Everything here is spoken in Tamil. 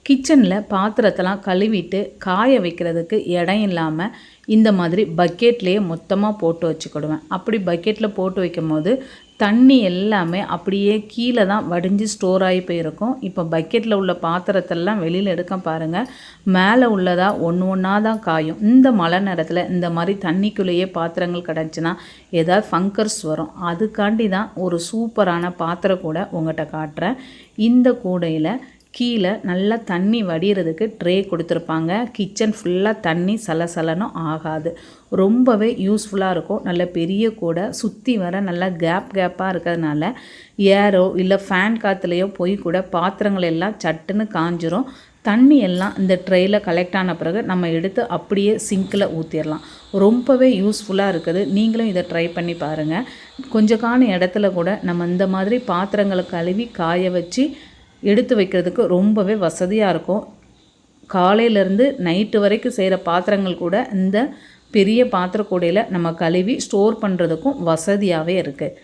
கிச்சனில் பாத்திரத்தெல்லாம் கழுவிட்டு காய வைக்கிறதுக்கு இடம் இல்லாமல் இந்த மாதிரி பக்கெட்லேயே மொத்தமாக போட்டு வச்சுக்கிடுவேன். அப்படி பக்கெட்டில் போட்டு வைக்கும் போது தண்ணி எல்லாமே அப்படியே கீழே தான் வடிஞ்சு ஸ்டோர் ஆகி போயிருக்கும். இப்போ பக்கெட்டில் உள்ள பாத்திரத்தெல்லாம் வெளியில் எடுக்க பாருங்கள், மேலே உள்ளதாக ஒன்று ஒன்றா தான் காயும். இந்த மழை நேரத்தில் இந்த மாதிரி தண்ணிக்குள்ளேயே பாத்திரங்கள் கிடச்சுன்னா ஏதாவது ஃபங்கர்ஸ் வரும். அதுக்காண்டி தான் ஒரு சூப்பரான பாத்திர கூடை உங்கள்கிட்ட காட்டுறேன். இந்த கூடையில் கீழே நல்லா தண்ணி வடிகிறதுக்கு ட்ரே கொடுத்துருப்பாங்க. கிச்சன் ஃபுல்லாக தண்ணி சலசலனும் ஆகாது. ரொம்பவே யூஸ்ஃபுல்லாக இருக்கும். நல்ல பெரிய கூடை, சுற்றி வர நல்லா கேப்பாக இருக்கிறதுனால ஏரோ இல்லை ஃபேன் காற்றுலையோ போய் கூட பாத்திரங்கள் எல்லாம் சட்டுன்னு காஞ்சிரும். தண்ணி எல்லாம் இந்த ட்ரெயில் கலெக்ட் ஆன பிறகு நம்ம எடுத்து அப்படியே சிங்கில் ஊற்றிடலாம். ரொம்பவே யூஸ்ஃபுல்லாக இருக்குது. நீங்களும் இதை ட்ரை பண்ணி பாருங்கள். கொஞ்சம் இடத்துல கூட நம்ம இந்த மாதிரி பாத்திரங்களை கழுவி காய வச்சு எடுத்து வைக்கிறதுக்கு ரொம்பவே வசதியாக இருக்கும். காலையிலேருந்து நைட்டு வரைக்கும் செய்கிற பாத்திரங்கள் கூட இந்த பெரிய பாத்திர கூடையில் நம்ம கழுவி ஸ்டோர் பண்ணுறதுக்கும் வசதியாகவே இருக்குது.